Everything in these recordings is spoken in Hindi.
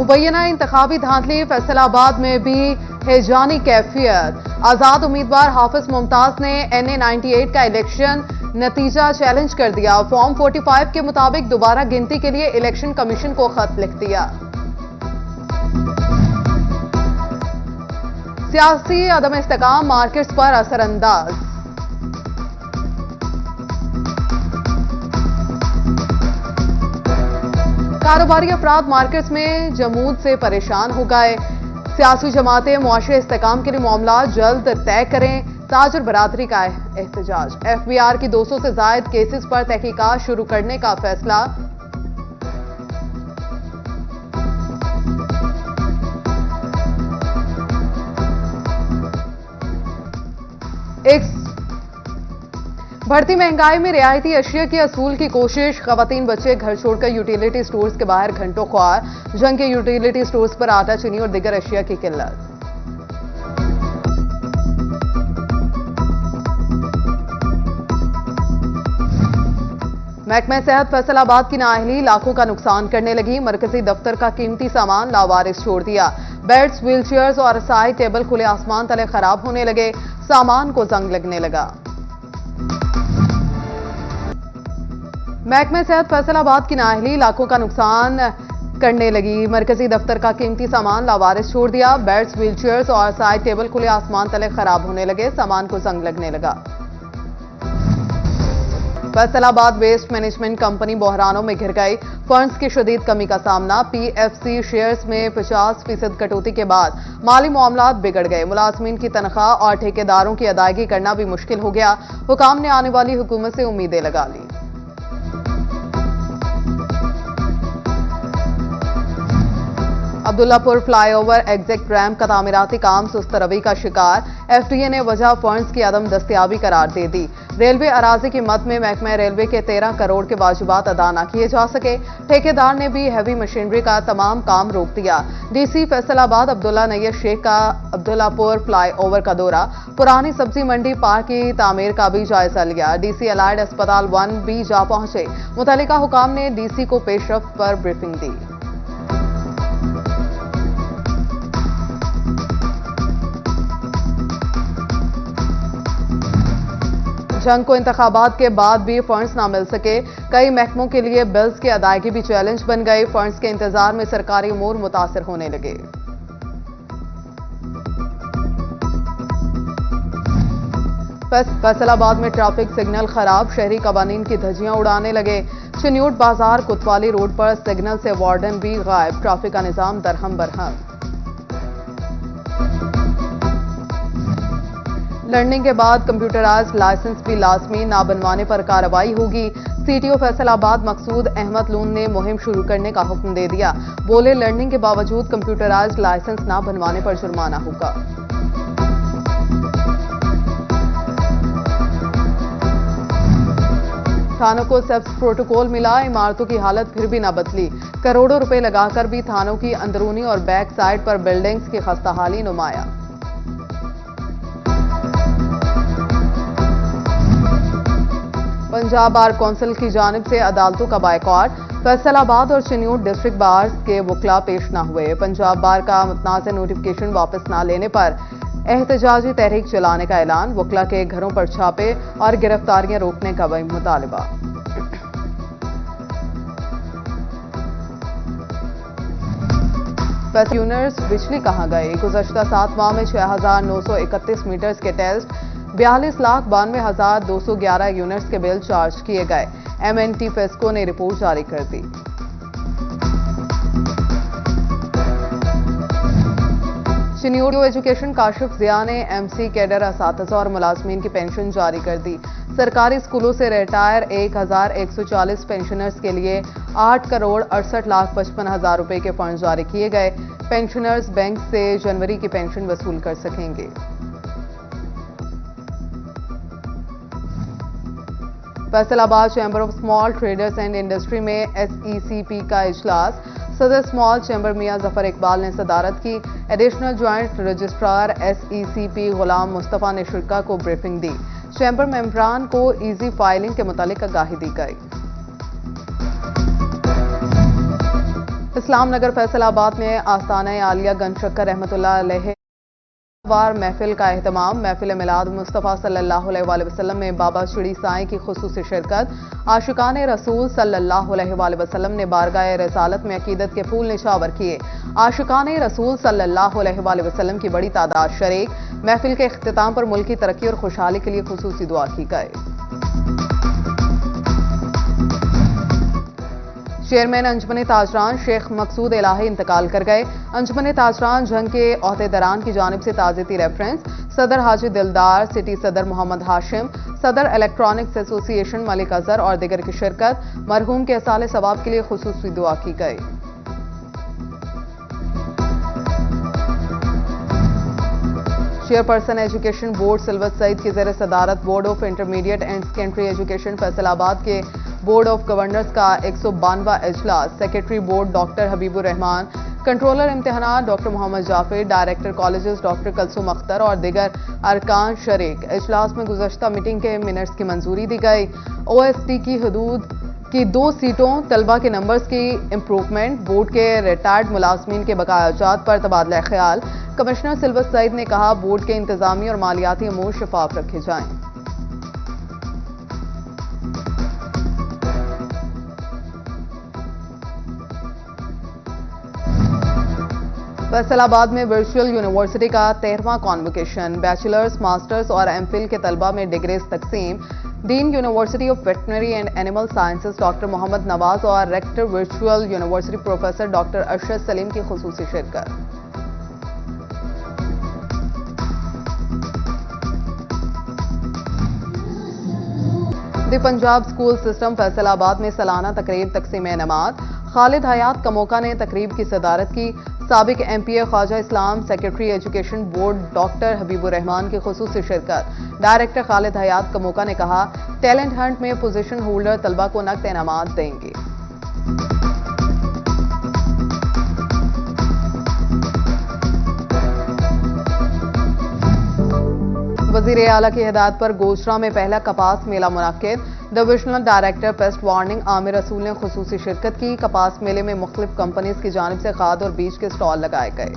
मुबैना इंतखाबी धांधली, फैसलाबाद में भी हैजानी कैफियत। आजाद उम्मीदवार हाफिज मुमताज ने NA 98 का इलेक्शन नतीजा चैलेंज कर दिया। फॉर्म 45 के मुताबिक दोबारा गिनती के लिए इलेक्शन कमीशन को खत लिख दिया। सियासी अदम इस्तेकाम मार्केट्स पर असरअंदाज। कारोबारी अफराद मार्केट्स में जमूद से परेशान हो गए। सियासी जमातें मुआशरे इस्तेकाम के लिए मामला जल्द तय करें। ताजर बरादरी का एहतजाज। FBR की 200 से जायद केसेस पर तहकीकात शुरू करने का फैसला। बढ़ती महंगाई में रियायती अशिया की असूल की कोशिश। खवातीन बच्चे घर छोड़कर यूटिलिटी स्टोर्स के बाहर घंटों ख्वार। जंग के यूटिलिटी स्टोर्स पर आटा, चीनी और दीगर अशिया की किल्लत। महकमा सेहत फैसलाबाद की नाअहली लाखों का नुकसान करने लगी। मरकजी दफ्तर का कीमती सामान लावारिस छोड़ दिया। बेड्स, व्हीलचेयर्स और रसाई टेबल खुले आसमान तले खराब होने लगे। सामान को जंग लगने लगा। महकमा सेहत फैसलाबाद की नाअहली लाखों का नुकसान करने लगी। मरकजी दफ्तर का कीमती सामान लावारिस छोड़ दिया। बेड्स, व्हीलचेयर्स और साइड टेबल खुले आसमान तले खराब होने लगे। सामान को जंग लगने लगा। फैसलाबाद वेस्ट मैनेजमेंट कंपनी बहरानों में घिर गई। फंड्स की शदीद कमी का सामना। PFC शेयर्स में 50% कटौती के बाद माली मामलात बिगड़ गए। मुलाजमीन की तनख्वाह और ठेकेदारों की अदायगी करना भी मुश्किल हो गया। हुकाम ने आने वाली हुकूमत से उम्मीदें लगा ली। अब्दुल्लापुर फ्लाईओवर एग्जिट रैंप का तामीराती काम सुस्त रवी का शिकार। FDA ने वजह फंड्स की अदम दस्तियाबी करार दे दी। रेलवे अराजी की मद में महकमा रेलवे के 13 करोड़ के वाजिबात अदा न किए जा सके। ठेकेदार ने भी हैवी मशीनरी का तमाम काम रोक दिया। DC फैसलाबाद अब्दुल्ला नैयर शेख का अब्दुल्लापुर फ्लाईओवर का दौरा। पुरानी सब्जी मंडी पार्क की तामीर का भी जायजा लिया। DC अलाइड अस्पताल 1 भी जा पहुंचे। मुतल्लिका हुकाम ने DC को पेशरफ्त पर ब्रीफिंग दी। जंग को इंतखाबात के बाद भी फंड्स ना मिल सके। कई महकमों के लिए बिल्स की अदायगी भी चैलेंज बन गई। फंड्स के इंतजार में सरकारी उमूर मुतासिर होने लगे। फैसलाबाद में ट्रैफिक सिग्नल खराब। शहरी कवानीन की धज्जियां उड़ाने लगे। चिन्यूट बाजार कोतवाली रोड पर सिग्नल से वार्डन भी गायब। ट्रैफिक का निजाम दरहम बरहम। लर्निंग के बाद कंप्यूटराइज्ड लाइसेंस भी लाजमी ना बनवाने पर कार्रवाई होगी। CTO फैसलाबाद मकसूद अहमद लून ने मुहिम शुरू करने का हुक्म दे दिया। बोले लर्निंग के बावजूद कंप्यूटराइज्ड लाइसेंस ना बनवाने पर जुर्माना होगा। थानों को सेप्स प्रोटोकॉल मिला। इमारतों की हालत फिर भी ना बदली। करोड़ों रुपए लगाकर भी थानों की अंदरूनी और बैक साइड पर बिल्डिंग्स की खस्ताहाली नुमाया। पंजाब बार कौंसिल की जानिब से अदालतों का बायकॉट। फैसलाबाद और चिन्यूट डिस्ट्रिक्ट बार के वकला पेश न हुए। पंजाब बार का मुतनाज़ नोटिफिकेशन वापस न लेने पर एहतजाजी तहरीक चलाने का ऐलान। वकला के घरों पर छापे और गिरफ्तारियां रोकने का भी मुतालबा। पैसेंजर्स बिजली कहां गए। गुज़श्ता 7 माह में 6,931 मीटर्स के टेस्ट, 42,92,211 यूनिट्स के बिल चार्ज किए गए। MNT फेस्को ने रिपोर्ट जारी कर दी। चिन्यूट एजुकेशन काशिफ जिया ने MC कैडर असातिज़ा और मुलाजमीन की पेंशन जारी कर दी। सरकारी स्कूलों से रिटायर 1,140 पेंशनर्स के लिए 8,68,55,000 रुपए के फंड जारी किए गए। पेंशनर्स बैंक से जनवरी की पेंशन वसूल कर सकेंगे। Faisalabad chamber of small traders and industry में SECP का इजलास। सदर स्मॉल चैंबर मियां जफर इकबाल ने सदारत की। Additional joint registrar SECP Ghulam Mustafa ने शिरका को ब्रीफिंग दी। चैंबर मेंबरान को ईजी फाइलिंग के मुतालिक आगाही दी गई। इस्लाम नगर फैसलाबाद में आस्ताना आलिया गंज शक्कर रहमतुल्लाह अलैह वार महफिल का एहतमाम। महफिल मिलाद मुस्तफ़ा सल्लल्लाहु अलैहि वसल्लम में बाबा शिरडी साईं की खुसूसी शिरकत। आशिकाने रसूल सल्लल्लाहु अलैहि वसल्लम ने बारगाह रसालत में अकीदत के फूल निछावर किए। आशिकाने रसूल सल्लल्लाहु अलैहि वसल्लम की बड़ी तादाद शरीक। महफिल के इख्तिताम पर मुल्क की तरक्की और खुशहाली के लिए खुसूसी दुआ की गई। चेयरमैन अंजुमन ताजरान शेख मकसूद इलाही इंतकाल कर गए। अंजुमन ताजरान जंग के अहदेदारान की जानिब से ताज़ियती रेफरेंस। सदर हाजी दिलदार, सिटी सदर मोहम्मद हाशिम, सदर इलेक्ट्रॉनिक्स एसोसिएशन मलिक अजहर और दिगर की शिरकत। मरहूम के असाले सवाब के लिए खुसूसी दुआ की गई। Chairperson education board Silwat Saeed की ज़ेर सदारत board of intermediate and secondary education Faisalabad के बोर्ड ऑफ गवर्नर्स का 152वां इजलास। Secretary board doctor Habibur Rahman, controller इम्तिहानात doctor Muhammad Jafir, director colleges doctor Kulsoom Akhtar और दिगर अरकान शरीक। इजलास में गुज़श्ता मीटिंग के मिनट्स की मंजूरी दी गई। ओएसटी की हदूद की 2 सीटों, तलबा के नंबर्स की इम्प्रूवमेंट, बोर्ड के रिटायर्ड मुलाजमीन के बकायाजात पर तबादला ख्याल। कमिश्नर सिल्वत सईद ने कहा बोर्ड के इंतजामी और मालियाती अमूर शफाफ रखे जाएं। फैसलाबाद में वर्चुअल यूनिवर्सिटी का 13वां कॉन्वोकेशन। बैचलर्स, मास्टर्स और एमफिल के तलबा में डिग्रीज तकसीम। Dean university of veterinary and animal sciences doctor Muhammad Nawaz और rector virtual university professor doctor Arshad Saleem की खुसूसी शिरकत। The Punjab school system Faisalabad में सालाना तकरीब तकसीम इनामात। खालिद हयात कमोका ने तकरीब की सदारत की। साबिक MPA Khawaja Islam, secretary education board doctor Habibur Rahman की खुसूसी शिरकत। डायरेक्टर खालिद हयात कमोका ने कहा टैलेंट हंट में पोजीशन होल्डर तलबा को नकद इनामात देंगे। वजीर आला की हिदायत पर गोचरा में पहला कपास मेला मुनक्किद। Divisional director pest warning Amir Rasool ने खुसूसी शिरकत की। कपास मेले में मुख्तलिफ कंपनीज की जानिब से खाद और बीज के स्टॉल लगाए गए।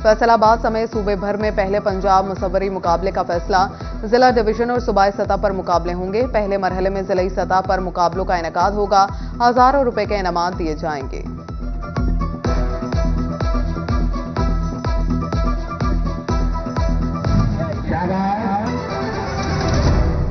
फैसलाबाद समेत सूबे भर में पहले पंजाब मुसव्वरी मुकाबले का फैसला। जिला, डिवीजन और सूबाई सतह पर मुकाबले होंगे। पहले मरहले में जिलाई सतह पर मुकाबलों का इनेकाद होगा। हजारों रुपए के इनामात दिए जाएंगे।